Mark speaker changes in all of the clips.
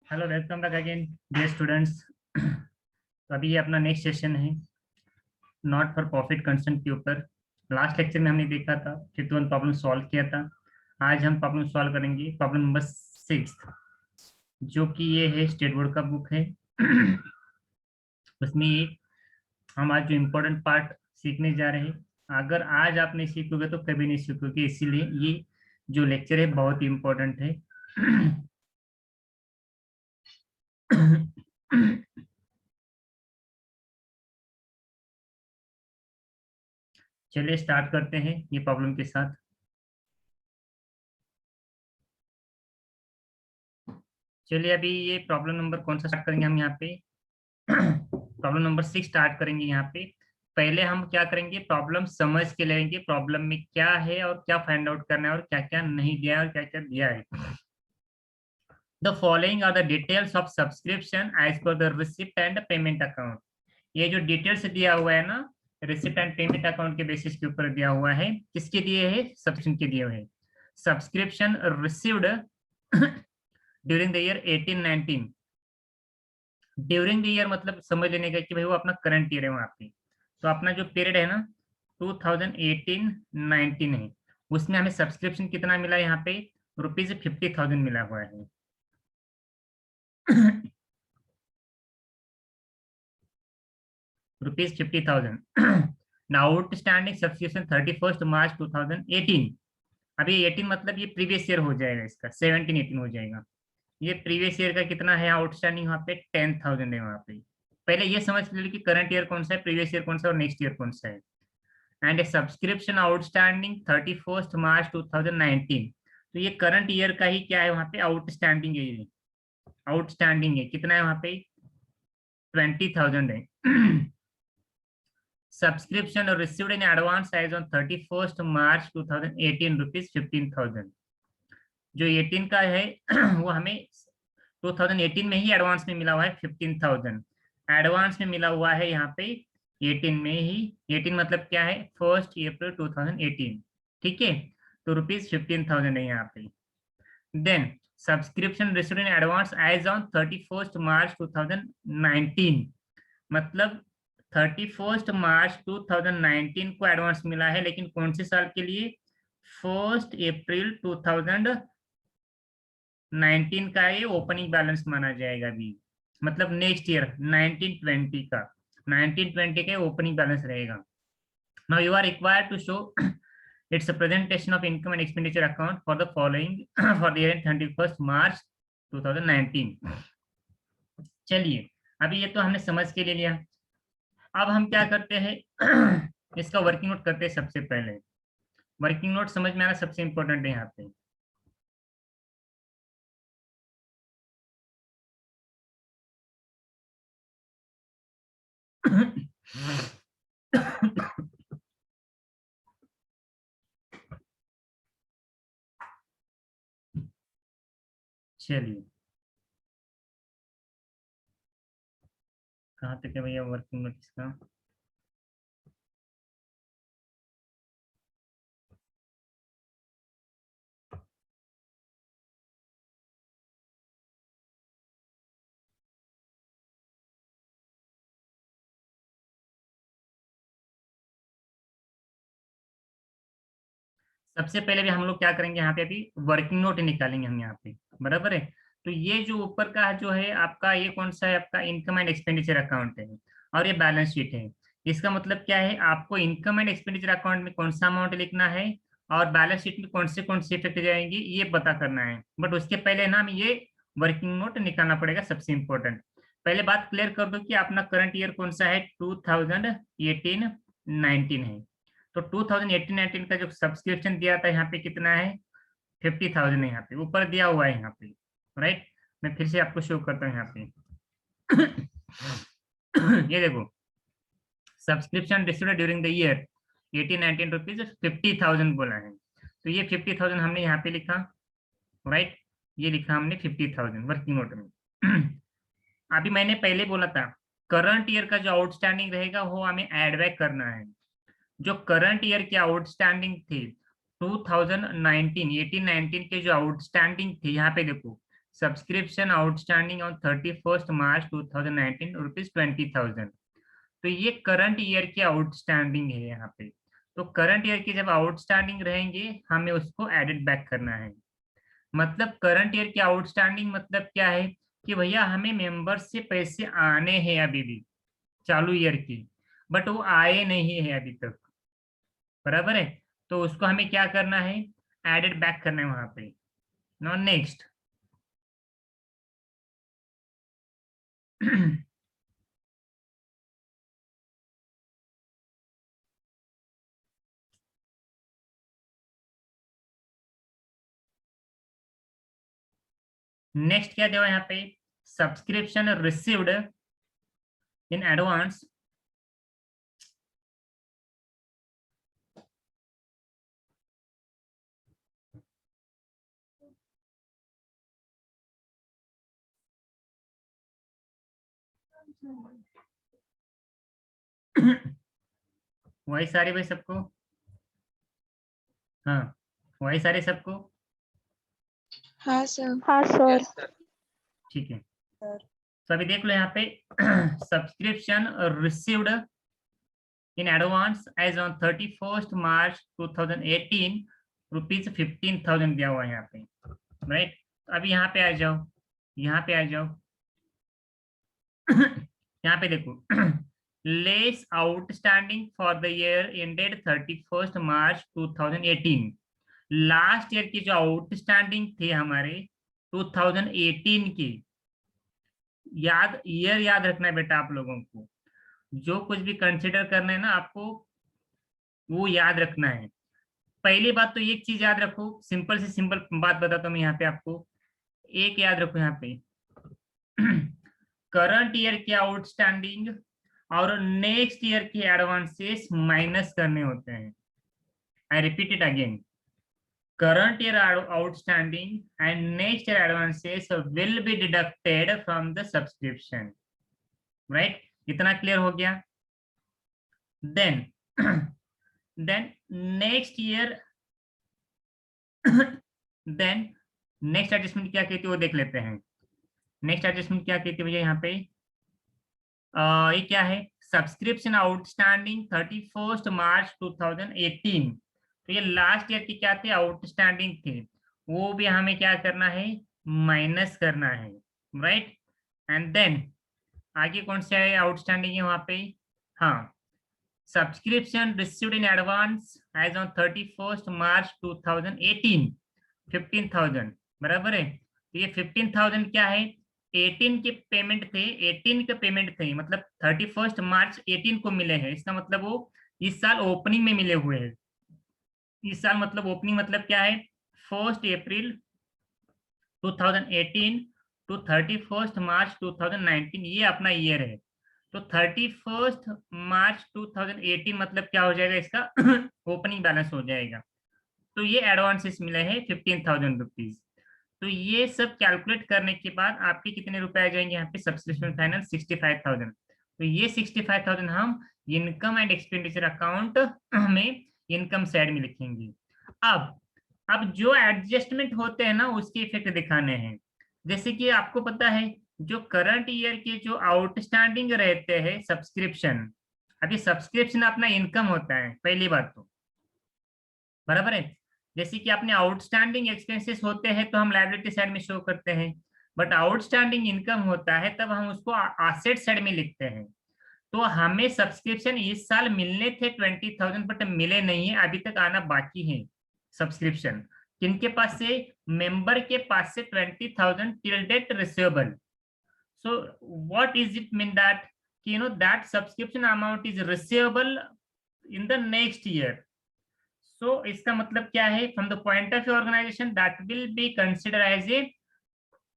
Speaker 1: Hello, welcome back again dear students. तो अभी ये अपना नेक्स्ट सेशन है नॉट फॉर प्रॉफिट कंसेंट के ऊपर। लास्ट लेक्चर में हमने देखा था 51 प्रॉब्लम सॉल्व किया था। आज हम प्रॉब्लम सॉल्व करेंगे प्रॉब्लम नंबर 6, जो कि ये है स्टेट बोर्ड का बुक है। उसमें हम आज जो इम्पोर्टेंट पार्ट सीखने जा रहे हैं, अगर आज आप नहीं सीखोगे तो कभी नहीं सीखोगे, इसीलिए ये जो लेक्चर है बहुत ही इम्पोर्टेंट है। चलिए स्टार्ट करते हैं ये प्रॉब्लम के साथ। चलिए अभी ये प्रॉब्लम नंबर कौन सा स्टार्ट करेंगे हम यहाँ पे। प्रॉब्लम नंबर 6 स्टार्ट करेंगे यहाँ पे। पहले हम क्या करेंगे, प्रॉब्लम समझ के लेंगे प्रॉब्लम में क्या है और क्या फाइंड आउट करना है और क्या क्या नहीं दिया है और क्या क्या दिया है। The following are the details of subscription as per the receipt and payment account. ये जो डिटेल्स दिया हुआ है ना, रिसिप्ट एंड पेमेंट अकाउंट के बेसिस के ऊपर दिया हुआ है। किसके दिए है? सब्सक्रिप्शन के दिए हुए हैं। Subscription received during the year 1819। During the year मतलब समझ लेने का कि भाई वो अपना करंट ईयर है वहां पे। तो अपना जो पीरियड है ना 2018-19 है, उसमें हमें सब्सक्रिप्शन कितना मिला यहाँ पे? ₹50,000 मिला हुआ है। ₹50,000। Outstanding subscription 31 March 2018। अभी 18 मतलब ये प्रीवियस ईयर हो जाएगा, इसका 17-18 हो जाएगा। ये प्रीवियस ईयर का कितना है आउटस्टैंडिंग वहाँ पे? 10,000 है वहाँ पे। पहले ये समझ लीजिए कि करंट ईयर कौन सा है, प्रीवियस ईयर कौन सा है और नेक्स्ट ईयर कौन सा है। And A subscription outstanding 31 March 2019। तो ये करंट ईयर का ही क्या है वहाँ पे? आउटस्टैंडिंग है। ये आउटस्टैंडिंग है, कितना है वहाँ पे? 20,000 है। Subscription received in advance as on 31 March 2018 ₹15,000। जो 18 का है वो हमें 2018 में ही एडवांस में मिला हुआ है 15,000। एडवांस में मिला हुआ है यहाँ पे 18 में ही। 18 मतलब क्या है? 1 अप्रैल 2018। ठीक है, तो ₹15,000 है यहाँ पे। Then subscription received in advance as on 31 March 2019। मतलब 31 मार्च 2019 को एडवांस मिला है, लेकिन कौन से साल के लिए? 1 अप्रैल 2019 का ये ओपनिंग बैलेंस माना जाएगा अभी। मतलब नेक्स्ट ईयर 1920 का, 1920 का ओपनिंग बैलेंस रहेगा। Now you are required to show its a presentation of income and expenditure account for the following for the year 31 March 2019। चलिए अभी ये तो हमने समझ के ले लिया। अब हम क्या करते हैं, इसका वर्किंग नोट करते हैं। सबसे पहले वर्किंग नोट समझ में आना सबसे इंपॉर्टेंट है यहाँ पे। चलिए कहाँ तक है भैया वर्किंग नोट इसका? सबसे पहले भी हम लोग क्या करेंगे यहाँ पे, अभी वर्किंग नोट निकालेंगे हम यहाँ पे। बराबर है। तो ये जो ऊपर का जो है आपका, ये कौन सा है? आपका इनकम एंड एक्सपेंडिचर अकाउंट है और ये बैलेंस शीट है। इसका मतलब क्या है, आपको इनकम एंड एक्सपेंडिचर अकाउंट में कौन सा अमाउंट लिखना है और बैलेंस शीट में कौन से इफेक्ट जाएंगे ये पता करना है। बट उसके पहले ना हमें ये वर्किंग नोट निकालना पड़ेगा, सबसे इंपॉर्टेंट। पहले बात क्लियर कर दो कि अपना करंट ईयर कौन सा है? 2018-19 है। तो 2018-19 का जो सब्सक्रिप्शन दिया था यहाँ पे कितना है? 50,000 है यहाँ पे, ऊपर दिया हुआ है यहाँ पे। राइट, मैं फिर से आपको शो करता हूँ यहाँ पे। ये देखो, subscription received during the year 18-19 rupees 50,000 बोला है। तो ये 50,000 हमने यहाँ पे लिखा। राइट, ये लिखा हमने 50,000 वर्किंग नोट में। अभी मैंने पहले बोला था करंट ईयर का जो आउटस्टैंडिंग रहेगा वो हमें एड बैक करना है। जो करंट ईयर की आउटस्टैंडिंग थी 2019 18-19 के जो आउटस्टैंडिंग थी, यहाँ पे देखो सब्सक्रिप्शन आउटस्टैंडिंग ऑन 31 मार्च 2019 ₹20,000। तो ये करंट ईयर की आउटस्टैंडिंग है यहाँ पे। तो करंट ईयर की जब आउटस्टैंडिंग रहेंगे हमें उसको एडिट बैक करना है। मतलब करंट ईयर की आउटस्टैंडिंग मतलब क्या है कि भैया हमें मेंबर से पैसे आने हैं अभी भी चालू ईयर की, बट वो आए नहीं है अभी तक, बराबर है। तो उसको हमें क्या करना है, एडेड बैक करना है वहां पे। नो नेक्स्ट नेक्स्ट क्या देवा यहाँ पे, सब्सक्रिप्शन रिसीव्ड इन एडवांस वही सारे भाई सबको, हाँ वही सारे सबको,
Speaker 2: हाँ सर।
Speaker 3: हाँ सर।
Speaker 1: ठीक है। तो अभी देख लो यहाँ पे subscription received in advance as on 31 March 2018 ₹15,000 दिया हुआ है यहाँ पे, राइट। अभी यहाँ पे आ जाओ, यहाँ पे आ जाओ यहाँ पे देखो less outstanding for the year ended 31 March 2018। Last year की जो आउटस्टैंडिंग थे हमारे 2018 की, याद ईयर याद रखना है बेटा आप लोगों को, जो कुछ भी कंसिडर करना है ना आपको वो याद रखना है। पहली बात तो एक चीज याद रखो, सिंपल से सिंपल बात बताता हूँ मैं यहाँ पे आपको, एक याद रखो यहाँ पे करंट ईयर की आउटस्टैंडिंग और नेक्स्ट ईयर की एडवांसेस माइनस करने होते हैं। I repeat it again, current year outstanding and next year advances will be deducted from the subscription, right? इतना क्लियर हो गया। then then next year then next adjustment क्या कहती है वो देख लेते हैं। नेक्स्ट एडजस्टमेंट क्या कहती है भैया यहाँ पे, ये क्या है, सब्सक्रिप्शन आउटस्टैंडिंग 31 मार्च 2018। तो ये लास्ट ईयर की क्या थे, आउटस्टैंडिंग थे, वो भी हमें क्या करना है, माइनस करना है, राइट। एंड देन आगे कौन सा है आउटस्टैंडिंग है वहां पे, हाँ subscription received in advance as on 31 March 2018 15,000, बराबर है। तो ये 15,000 क्या है, 18 के पेमेंट थे, 18 के पेमेंट थे, मतलब 31 मार्च 18 को मिले हैं, इसका मतलब वो इस साल ओपनिंग में मिले हुए हैं। इस साल मतलब ओपनिंग मतलब क्या है, 1 अप्रैल 2018 टू 31 मार्च 2019, ये अपना ईयर है। तो 31 मार्च 2018 मतलब क्या हो जाएगा, इसका ओपनिंग बैलेंस हो जाएगा। तो ये एडवांसेस मिले हैं 15,000 रुपीज। तो ये सब कैलकुलेट करने के बाद आपके कितने रुपए आ जाएंगे यहाँ पे, सब्सक्रिप्शन फाइनेंस 65,000। तो ये 65,000 हम इनकम एंड एक्सपेंडिचर अकाउंट में इनकम साइड में लिखेंगे। अब जो एडजस्टमेंट होते हैं ना उसके इफेक्ट दिखाने हैं। जैसे कि आपको पता है जो करंट ईयर के जो आउटस्टैंडिंग रहते हैं सब्सक्रिप्शन, अभी सब्सक्रिप्शन अपना इनकम होता है पहली बात तो, बराबर है। जैसे कि अपने आउटस्टैंडिंग एक्सपेंसेस होते हैं तो हम लायबिलिटी साइड में शो करते हैं, बट आउटस्टैंडिंग इनकम होता है तब हम उसको एसेट साइड में लिखते हैं। तो हमें सब्सक्रिप्शन इस साल मिलने थे 20,000 बट मिले नहीं है, अभी तक आना बाकी है सब्सक्रिप्शन। किनके पास से, मेंबर के पास से 20,000 till date receivable. So what is it mean that, that subscription amount is receivable in the next year. So इसका मतलब क्या है, from the point of organisation that will be consider as a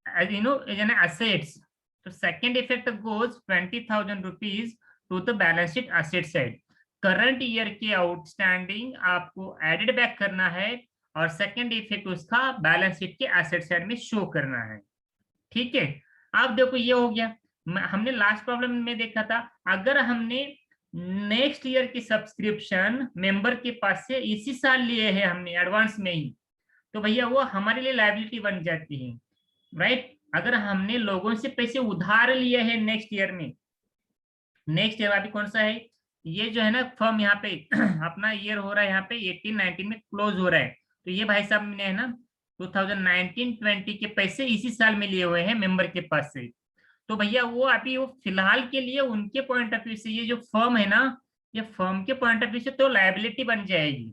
Speaker 1: as an assets. So second effect goes 20,000 rupees to the balance sheet asset side. Current year के outstanding आपको added back करना है और second effect उसका balance sheet के asset side में show करना है, ठीक है। अब देखो ये हो गया, हमने लास्ट प्रॉब्लम में देखा था अगर हमने नेक्स्ट ईयर की सब्सक्रिप्शन मेंबर के पास से इसी साल लिए हैं हमने एडवांस में ही, तो भैया वो हमारे लिए लायबिलिटी बन जाती है। राइट। अगर हमने लोगों से पैसे उधार लिए हैं नेक्स्ट ईयर में, नेक्स्ट ईयर अभी कौन सा है, ये जो है ना फर्म यहाँ पे अपना ईयर हो रहा है यहाँ पे 18-19 में क्लोज हो रहा है, तो ये भाई साहब ने है ना 2019-20 के पैसे इसी साल में लिए हुए हैं मेंबर के पास से। तो भैया वो अभी वो फिलहाल के लिए उनके पॉइंट ऑफ व्यू से ये जो फर्म है ना, ये फर्म के पॉइंट ऑफ व्यू से तो लायबिलिटी बन जाएगी,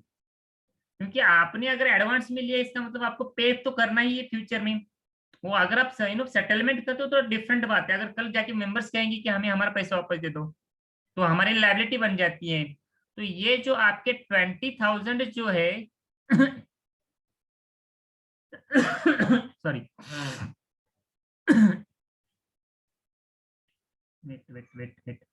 Speaker 1: क्योंकि आपने अगर एडवांस में लिया इसका मतलब आपको पे तो करना ही है फ्यूचर में। वो अगर आप सेटलमेंट करते हो तो डिफरेंट बात है, अगर कल जाके मेंबर्स कहेंगे कि हमें हमारा पैसा वापस दे दो तो हमारी लायबिलिटी बन जाती है। तो ये जो आपके 20,000 जो है sorry, wait wait wait wait,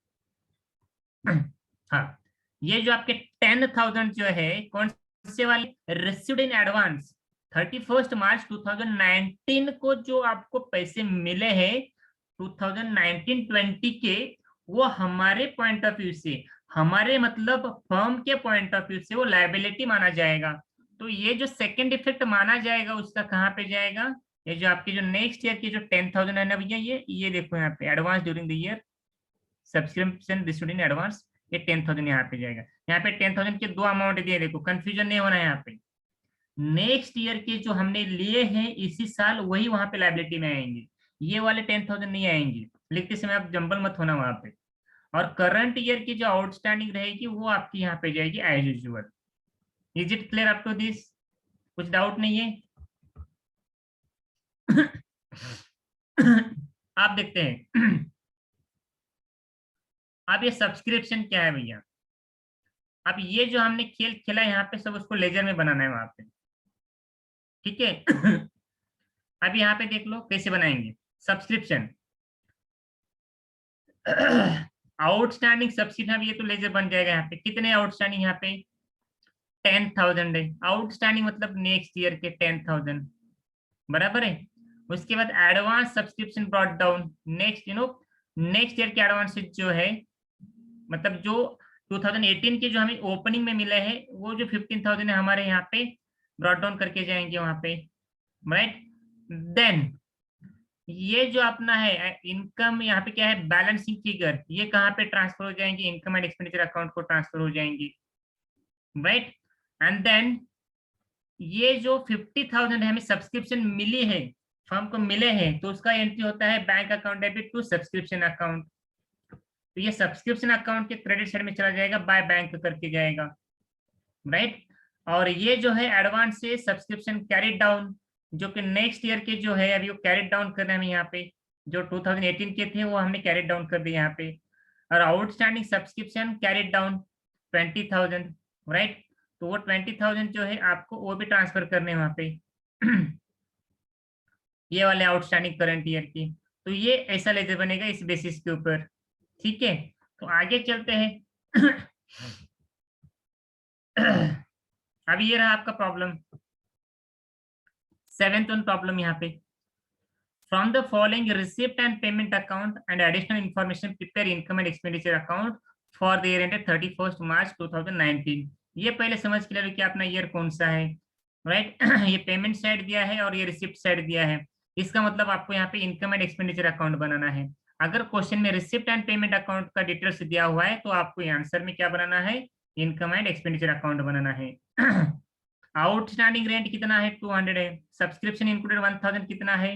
Speaker 1: हाँ, ये जो आपके 10,000 जो है कौन से वाले, रिसीव्ड इन एडवांस 31 मार्च 2019 को जो आपको पैसे मिले हैं 2019-20 के, वो हमारे पॉइंट ऑफ व्यू से, हमारे मतलब फर्म के पॉइंट ऑफ व्यू से वो लायबिलिटी माना जाएगा। तो ये जो सेकंड इफेक्ट माना जाएगा उसका कहाँ पे जाएगा, ये जो आपके जो नेक्स्ट ईयर की जो 10,000 है ना भैया, ये देखो यहाँ पे advance during the year subscription received in advance, ये 10,000 यहाँ पे जाएगा। यहाँ पे 10,000 के दो अमाउंट दिए, देखो कंफ्यूजन नहीं होना है यहाँ पे, नेक्स्ट ईयर के जो हमने लिए हैं इसी साल वही वहां पे लाइबिलिटी में आएंगे, ये वाले 10,000 नहीं आएंगे, लिखते समय आप जंबल मत होना वहां पे। और करंट ईयर की जो आउटस्टैंडिंग रहेगी वो आपकी यहाँ पे जाएगी as usual. Is it clear up to this, कुछ डाउट नहीं है? आप देखते हैं अब ये सब्सक्रिप्शन क्या है भैया, अब ये जो हमने खेल खेला यहाँ पे सब उसको लेजर में बनाना है वहां पे, ठीक है। अब यहाँ पे देख लो कैसे बनाएंगे सब्सक्रिप्शन, आउटस्टैंडिंग सब्सक्रिप्शन, ये तो लेजर बन जाएगा। यहाँ पे कितने आउटस्टैंडिंग, यहाँ पे 10,000 है आउटस्टैंडिंग, मतलब नेक्स्ट ईयर के 10,000 बराबर है। उसके बाद advance subscription brought down, next next year के एडवांस जो है, मतलब जो 2018 के जो हमें ओपनिंग में मिले हैं वो जो 15,000 है हमारे यहाँ पे ब्रॉट डाउन करके जाएंगे वहां पे, राइट। देन ये जो अपना है इनकम, यहाँ पे क्या है बैलेंसिंग फिगर, ये कहाँ पे ट्रांसफर हो जाएंगे, इनकम एंड एक्सपेंडिचर अकाउंट को ट्रांसफर हो जाएंगी, राइट। एंड देन ये जो 50,000 है हमें सब्सक्रिप्शन मिली है, फर्म को मिले हैं, तो उसका एंट्री होता है bank account debit to subscription account, तो ये सब्सक्रिप्शन अकाउंट के क्रेडिट साइड में चला जाएगा, बाय बैंक करके जाएगा, राइट। और ये जो है एडवांस से सब्सक्रिप्शन कैरिड डाउन, जो कि नेक्स्ट ईयर के जो है अभी वो कैरिड डाउन कर रहे हैं यहाँ पे, जो 2018 के थे वो हमने कैरिड डाउन कर दिए यहाँ पे। और outstanding subscription carried down 20,000, right. तो वो 20,000 जो है आपको वो भी ट्रांसफर करने हैं वहां पे ये वाले आउटस्टैंडिंग करंट ईयर की, तो ये ऐसा लेजर बनेगा इस बेसिस के ऊपर, ठीक है। तो आगे चलते हैं। अभी ये रहा आपका प्रॉब्लम, 7th वन प्रॉब्लम यहाँ पे, from the following receipt and payment account and additional information prepare income and expenditure account for the year ended 31 March 2019। ये पहले समझ के लिए कि अपना ईयर कौन सा है, राइट। ये पेमेंट साइड दिया है और ये रिसिप्ट साइड दिया है, इसका मतलब आपको यहाँ पे इनकम एंड एक्सपेंडिचर अकाउंट बनाना है। अगर क्वेश्चन में रिसिप्ट एंड पेमेंट अकाउंट का डिटेल्स दिया हुआ है तो आपको आंसर में क्या बनाना है, इनकम एंड एक्सपेंडिचर अकाउंट बनाना है। आउटस्टैंडिंग रेंट कितना है 200 है, सब्सक्रिप्शन इंक्लूडेड 1,000 कितना है,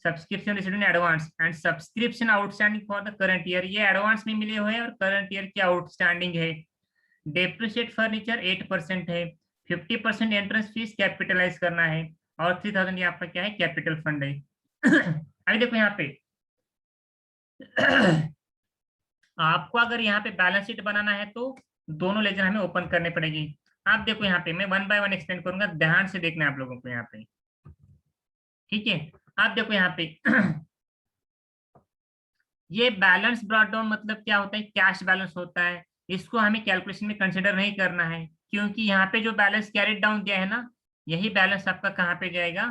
Speaker 1: subscription received in advance and subscription outstanding for the current year, ये एडवांस में मिले हुए हैं और करंट ईयर की आउटस्टैंडिंग है। डेप्रिशिएट फर्नीचर 8% है, 50% एंट्रेंस फीस कैपिटलाइज करना है और 3,000 ये आपका क्या है कैपिटल फंड है। अभी देखो यहाँ पे आपको अगर यहाँ पे बैलेंस शीट बनाना है तो दोनों लेजर हमें ओपन करने पड़ेगी। आप देखो यहाँ पे मैं 1 बाय 1 एक्सप्लेन करूंगा, ध्यान से देखना है आप लोगों को यहाँ पे, ठीक है। आप देखो यहाँ पे ये बैलेंस ब्रॉट डाउन मतलब क्या होता है, कैश बैलेंस होता है, इसको हमें कैलकुलेशन में कंसिडर नहीं करना है, क्योंकि यहाँ पे जो बैलेंस कैरिड डाउन दिया है ना, यही बैलेंस आपका कहाँ पे जाएगा,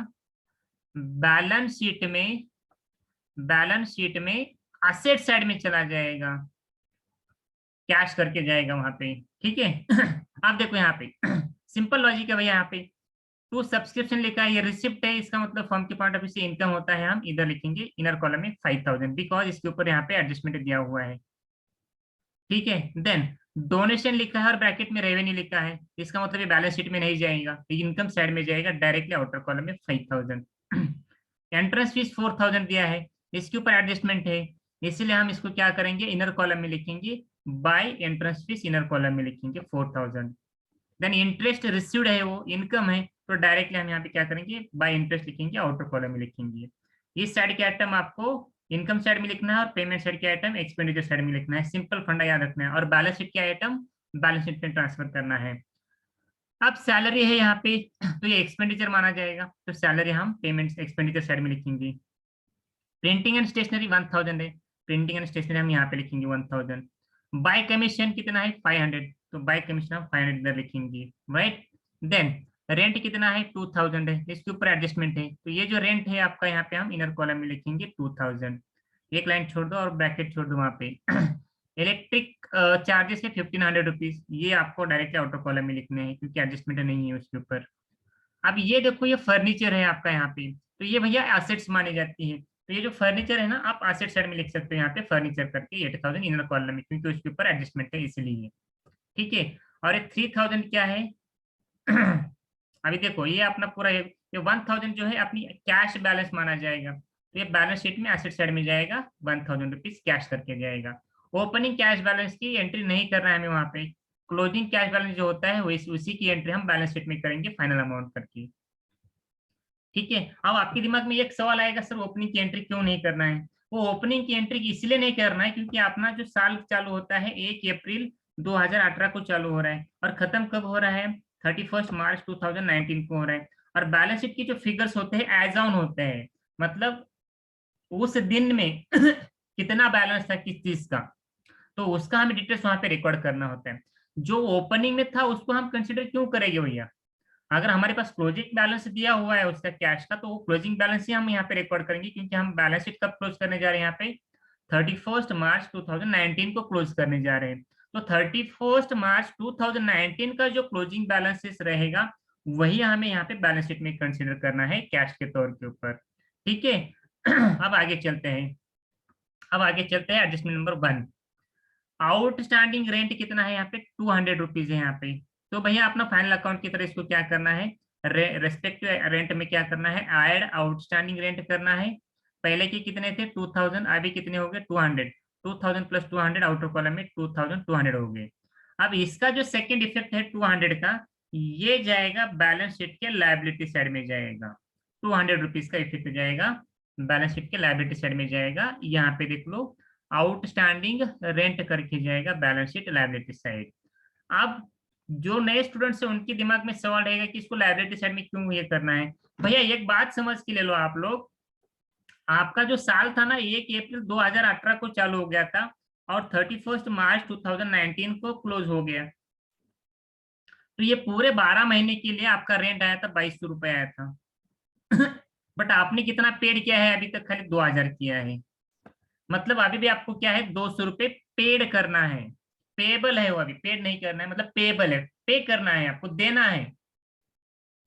Speaker 1: बैलेंस शीट में, बैलेंस शीट में असेट साइड में चला जाएगा, कैश करके जाएगा वहां पे, ठीक है। आप देखो यहाँ पे सिंपल लॉजिक है भैया यहाँ पे, टू सब्सक्रिप्शन लिखा है, ये रिसिप्ट है, इसका मतलब फर्म के पॉइंट ऑफ व्यू से इनकम होता है, हम इधर लिखेंगे इनर कॉलम में 5000 बिकॉज इसके ऊपर यहाँ पे एडजस्टमेंट दिया हुआ है। ठीक है, देन डोनेशन लिखा है और ब्रैकेट में रेवेन्यू लिखा है, इसका मतलब ये बैलेंस शीट में नहीं जाएगा, इनकम साइड में जाएगा डायरेक्टली आउटर कॉलम में 5000। एंट्रेंस फीस 4000 दिया है, इसके ऊपर एडजस्टमेंट है, इसलिए हम इसको क्या करेंगे इनर कॉलम में लिखेंगे, by entrance fees inner column में लिखेंगे 4000। देन इंटरेस्ट रिसीव्ड है, वो इनकम है, तो डायरेक्टली हम यहाँ पे क्या करेंगे बाय इंटरेस्ट लिखेंगे, आउटर कॉलम में लिखेंगे। इस साइड के आइटम आपको इनकम साइड में लिखना है और पेमेंट साइड के आइटम एक्सपेंडिचर साइड में लिखना है, सिंपल फंडा याद रखना है, और बैलेंस शीट के आइटम बैलेंस शीट में ट्रांसफर करना है। अब सैलरी है यहाँ पे, तो ये एक्सपेंडिचर माना जाएगा, तो सैलरी हम पेमेंट एक्सपेंडिचर साइड में लिखेंगे। प्रिंटिंग एंड स्टेशनरी 1000 है, प्रिंटिंग एंड स्टेशनरी हम यहाँ पे लिखेंगे 1000। बाय कमीशन कितना है 500, तो बाय कमीशन हम 500 इधर लिखेंगे, राइट। देन रेंट कितना है 2000 है, इसके ऊपर एडजस्टमेंट है, तो ये जो रेंट है आपका यहाँ पे हम इनर कॉलम में लिखेंगे 2000। एक लाइन छोड़ दो और ब्रैकेट छोड़ दो वहां पे। इलेक्ट्रिक चार्जेस है 1500 रुपीज, ये आपको डायरेक्टली आउटर कॉलम में लिखने हैं क्योंकि एडजस्टमेंट नहीं है उसके ऊपर। अब ये देखो ये फर्नीचर है आपका यहाँ पे, तो ये भैया एसेट्स मानी जाती है, तो ये जो फर्नीचर है ना आप एसेट साइड में लिख सकते हो यहाँ पे फर्नीचर करके 8000 इनर कॉलम में, क्योंकि उसके ऊपर एडजस्टमेंट है इसलिए। ठीक है, और ये 3000 क्या है? अभी देखो ये अपना पूरा ये 1000 जो है अपनी कैश बैलेंस माना जाएगा, तो ये बैलेंस शीट में एसेट साइड में जाएगा, 1000 रुपीज कैश करके जाएगा। ओपनिंग कैश बैलेंस की एंट्री नहीं करना है हमें वहां पे, क्लोजिंग कैश बैलेंस जो होता है उसी की एंट्री हम बैलेंस शीट में करेंगे फाइनल अमाउंट करके। ठीक है, अब आपके दिमाग में एक सवाल आएगा सर ओपनिंग की एंट्री क्यों नहीं करना है? वो ओपनिंग की एंट्री इसलिए नहीं करना है क्योंकि अपना जो साल चालू होता है 1 अप्रैल 2018 को चालू हो रहा है और खत्म कब हो रहा है 31 मार्च 2019 को हो रहा है, और बैलेंस शीट की जो फिगर्स होते हैं एज ऑन होते हैं, मतलब उस दिन में कितना बैलेंस था किस चीज का, तो उसका हमें डिटेल्स वहां पे रिकॉर्ड करना होता है। जो ओपनिंग में था उसको हम कंसिडर क्यों करेंगे भैया? अगर हमारे पास क्लोजिंग बैलेंस दिया हुआ है उसका कैश का, तो वो क्लोजिंग बैलेंस ही हम यहाँ पे रिकॉर्ड करेंगे, क्योंकि हम बैलेंस शीट कब क्लोज करने जा रहे हैं यहाँ पे 31 मार्च 2019 को क्लोज करने जा रहे हैं। तो 31 मार्च 2019 का जो क्लोजिंग बैलेंसेस रहेगा वही हमें यहाँ पे बैलेंस शीट में कंसिडर करना है कैश के तौर के ऊपर। ठीक है, अब आगे चलते हैं, एडजस्टमेंट नंबर 1। आउटस्टैंडिंग रेंट कितना है यहाँ पे 200 रुपीज है यहाँ पे, तो भैया अपना फाइनल अकाउंट की तरह इसको क्या करना है, रेस्पेक्टिव रेंट में क्या करना है, ऐड आउटस्टैंडिंग रेंट करना है। पहले के कितने थे 2000, अभी कितने हो गए 200, 2000 प्लस 200 आउटर कॉलम में 2200 हो गए। अब इसका जो सेकंड इफेक्ट है 200 का, ये जाएगा बैलेंस शीट के लायबिलिटी साइड में जाएगा, 200 रुपीज का इफेक्ट जाएगा बैलेंस शीट के लायबिलिटी साइड में जाएगा, यहाँ पे देख लो आउटस्टैंडिंग रेंट करके जाएगा बैलेंस शीट लायबिलिटी साइड। अब जो नए स्टूडेंट्स हैं उनके दिमाग में सवाल रहेगा कि इसको लायबिलिटी साइड में क्यों ये करना है? भैया एक बात समझ के ले लो आप लोग, आपका जो साल था ना 1 अप्रैल 2018 को चालू हो गया था और 31 मार्च 2019 को क्लोज हो गया, तो ये पूरे 12 महीने के लिए आपका रेंट आया था 2200 रुपये आया था। बट आपने कितना पेड किया है अभी तक? खाली 2000 किया है, मतलब अभी भी आपको क्या है 200 रुपये पेड करना है, पेबल है वो, अभी पेड नहीं करना है, मतलब पेबल है, पे करना है आपको, देना है।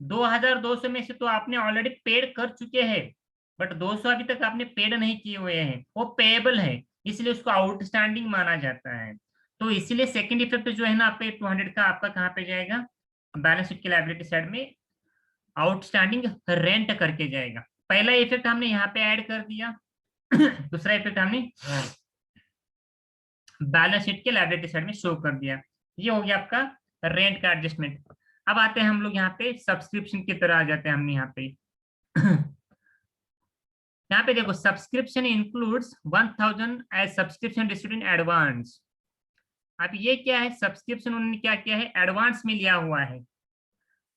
Speaker 1: 2200 में से तो आपने ऑलरेडी पेड कर चुके हैं, बट 200 अभी तक आपने पेड नहीं किए हुए हैं, वो पेबल है, इसलिए उसको आउटस्टैंडिंग माना जाता है। तो इसीलिए सेकंड इफेक्ट जो है ना आपका 200 का आपका कहाँ पे जाएगा, बैलेंस शीट की लायबिलिटी साइड में आउटस्टैंडिंग रेंट करके जाएगा। पहला इफेक्ट हमने यहाँ पे ऐड कर दिया, दूसरा इफेक्ट हमने बैलेंस शीट के लायबिलिटी साइड में शो कर दिया। ये हो गया आपका रेंट का एडजस्टमेंट। अब आते हैं हम लोग यहाँ पे सब्सक्रिप्शन की तरह आ जाते हैं हमने यहाँ पे। यहाँ पे देखो subscription includes 1000 as subscription received in advance. अब ये क्या है, सब्सक्रिप्शन उन्होंने क्या किया है एडवांस में लिया हुआ है,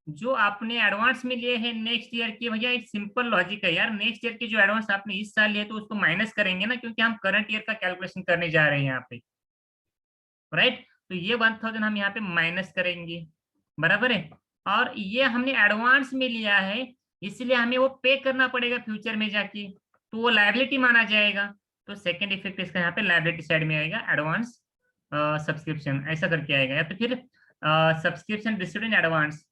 Speaker 1: जो आपने एडवांस में लिए हैं नेक्स्ट ईयर की, भैया एक सिंपल लॉजिक है यार, नेक्स्ट ईयर की जो एडवांस आपने इस साल लिए तो उसको माइनस करेंगे ना, क्योंकि हम करंट ईयर का कैलकुलेशन करने जा रहे हैं यहाँ पे, राइट। तो ये 1000 हम यहाँ पे माइनस करेंगे, बराबर है, और ये हमने एडवांस में लिया है इसलिए हमें वो पे करना पड़ेगा फ्यूचर में जाके, तो वो लायबिलिटी माना जाएगा। तो सेकंड इफेक्ट इसका यहाँ पे लायबिलिटी साइड में आएगा, एडवांस सब्सक्रिप्शन ऐसा करके आएगा, या तो फिर सब्सक्रिप्शन रिसीव्ड इन एडवांस।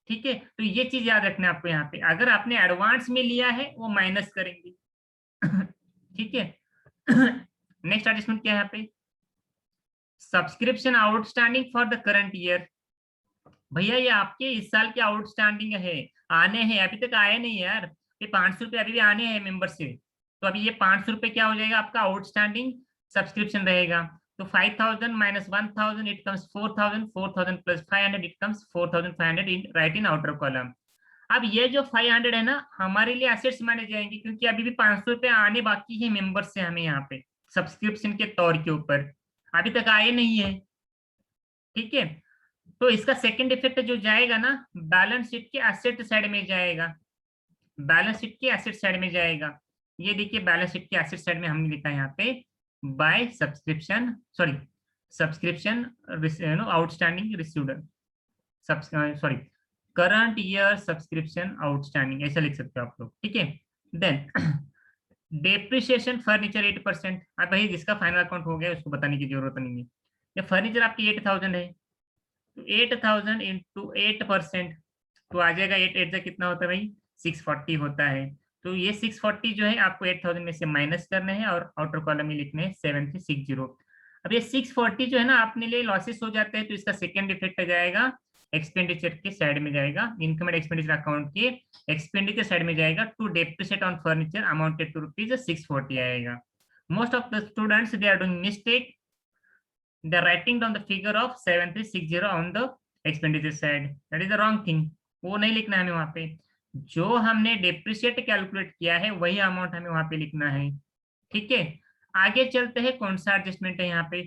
Speaker 1: ठीक है, तो ये चीज याद रखना है आपको यहाँ पे, अगर आपने एडवांस में लिया है वो माइनस करेंगे। ठीक है। नेक्स्ट एडजस्टमेंट क्या है यहाँ पे, subscription outstanding for the current year. भैया ये आपके इस साल के आउटस्टैंडिंग है, आने हैं, अभी तक आए नहीं यार, ये 500 रुपये अभी भी आने हैं मेंबर से। तो अभी ये 500 रुपये क्या हो जाएगा आपका आउटस्टैंडिंग सब्सक्रिप्शन रहेगा। तो 5000 minus 1000 it comes 4000, 4000 plus 500 it comes 4500 in right in outer column. अब ये जो 500 है ना हमारे लिए एसेट्स माने जाएंगे, क्योंकि अभी भी 500 रुपये आने बाकी है मेंबर से हमें यहाँ पे सब्सक्रिप्शन के तौर के ऊपर, अभी तक आए नहीं है। ठीक है, तो इसका सेकंड इफेक्ट जो जाएगा ना बैलेंस शीट के एसेट साइड में जाएगा, बैलेंस शीट के एसेट साइड में जाएगा। ये देखिए बैलेंस शीट के एसेट साइड में हमने लिखा है यहाँ पे by subscription, sorry subscription outstanding received, sorry current year subscription outstanding, ऐसा लिख सकते हो आप लोग। ठीक है, देन डेप्रिसिएशन फर्नीचर 8%। अब भाई जिसका फाइनल अकाउंट हो गया उसको बताने की जरूरत नहीं है। ये फर्नीचर आपकी 8000 है, तो 8000 इंटू 8%, तो आ जाएगा 8 से कितना होता है भाई 640 होता है। तो ये 640 जो है आपको 8000 में से माइनस करने हैं और आउटर कॉलम में लिखने हैं 7360। अब ये 640 जो है ना अपने लिए लॉसेस हो जाते हैं, तो इसका सेकेंड इफेक्ट आ जाएगा एक्सपेंडिचर के साइड में जाएगा, इनकम एंड एक्सपेंडिचर अकाउंट के एक्सपेंडिचर साइड में जाएगा, to depreciate on furniture amounted to ₹640 आएगा। Most of the students they are doing mistake, they are writing down the figure of 7360 on the expenditure side, that is the wrong thing। वो नहीं लिखना है हमें वहां पे, जो हमने डेप्रिसिएट कैलकुलेट किया है वही अमाउंट हमें वहां पे लिखना है। ठीक है, आगे चलते हैं कौन सा एडजस्टमेंट है यहाँ पे।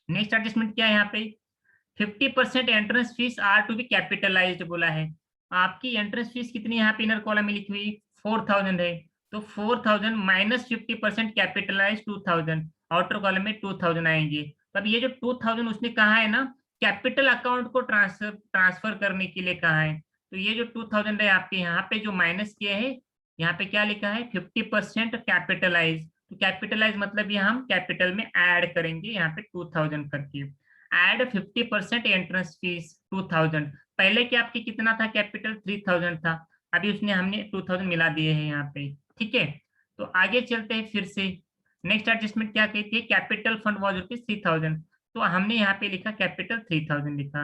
Speaker 1: नेक्स्ट एडजस्टमेंट क्या है यहाँ पे, 50% entrance fees are to be capitalised बोला है। आपकी एंट्रेंस फीस कितनी यहाँ पे इनर कॉलम में लिखी हुई 4000 है, तो 4000 माइनस 50% कैपिटलाइज 2000, आउटर कॉलम में 2000 आएंगे। तो अब ये जो 2000 उसने कहा है ना कैपिटल अकाउंट को ट्रांसफर करने के लिए कहा है, तो ये जो 2000 है आपके यहाँ पे जो माइनस किया है, यहाँ पे क्या लिखा है 50% कैपिटलाइज, तो कैपिटलाइज मतलब ये हम कैपिटल में ऐड करेंगे यहाँ पे 2000 करके, एड 50% एंट्रेंस फीस 2000। पहले के आपके कितना था कैपिटल 3000 था, अभी उसने हमने 2000 मिला दिए हैं यहाँ पे। ठीक है, तो आगे चलते हैं फिर से। नेक्स्ट एडजस्टमेंट क्या कहती है, कैपिटल फंड वाज ₹3000, तो हमने यहाँ पे लिखा कैपिटल 3000 लिखा।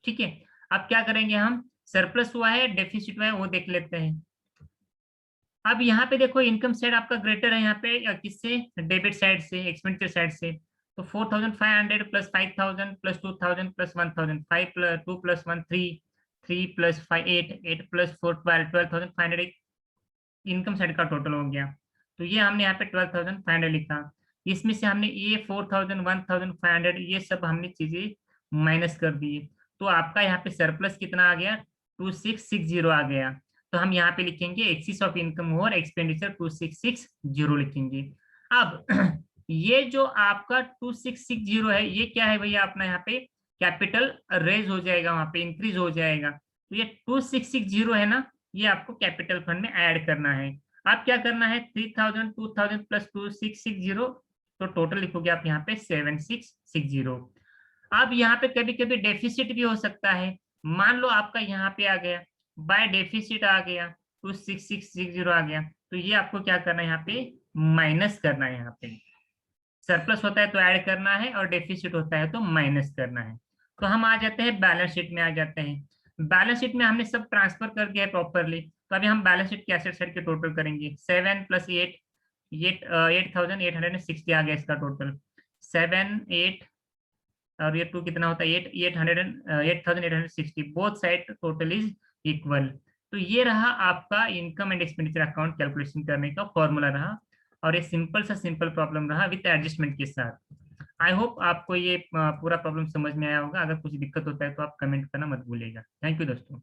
Speaker 1: ठीक है, अब क्या करेंगे हम, सरप्लस हुआ है डेफिसिट हुआ है वो देख लेते हैं। अब यहाँ पे देखो इनकम साइड आपका ग्रेटर है यहाँ पे किससे, डेबिट साइड से, एक्सपेंडिचर साइड से। तो 4500 plus 5000 plus 2000 plus 1000, 5 plus 2 plus 1 3, 3 plus 5 8, 8 plus 4 12, 12500 income side का टोटल हो गया। तो ये हमने यहाँ पे 12500 लिखा, इसमें से हमने ये 4000 1500 ये सब हमने चीजें माइनस कर दी, तो आपका यहाँ पे सरप्लस कितना आ गया 2660 आ गया। तो हम यहाँ पे लिखेंगे एक्सिस ऑफ इनकम और एक्सपेंडिचर 2660 लिखेंगे। अब ये जो आपका 2660 है ये क्या है भैया अपना यहाँ पे कैपिटल रेज हो जाएगा, वहां पे इंक्रीज हो जाएगा। तो ये 2660 है ना, ये आपको कैपिटल फंड में ऐड करना है। आप क्या करना है 3000 2000 प्लस 2660, तो टोटल लिखोगे आप यहाँ पे 7660। अब यहाँ पे कभी कभी डेफिसिट भी हो सकता है, मान लो आपका यहाँ पे आ गया बाय डेफिसिट आ गया 26660 आ गया, तो ये आपको क्या करना है यहाँ पे माइनस करना है। यहाँ पे सरप्लस होता है तो ऐड करना है और डेफिसिट होता है तो माइनस करना है। तो हम आ जाते हैं बैलेंस शीट में, आ जाते हैं बैलेंस शीट में हमने सब ट्रांसफर कर दिया है प्रॉपरली। तो अभी हम बैलेंस शीट के एसेट साइड के टोटल करेंगे 7 प्लस 8, 8860 आ गया इसका टोटल, 7 8 और ये 2 कितना होता है 8, 8860, both side total is equal. तो ये रहा आपका income and expenditure account calculation करने का फॉर्मूला रहा, और ये सिंपल सा सिंपल प्रॉब्लम रहा विद एडजस्टमेंट के साथ। आई होप आपको ये पूरा प्रॉब्लम समझ में आया होगा, अगर कुछ दिक्कत होता है तो आप कमेंट करना मत भूलिएगा। थैंक यू दोस्तों।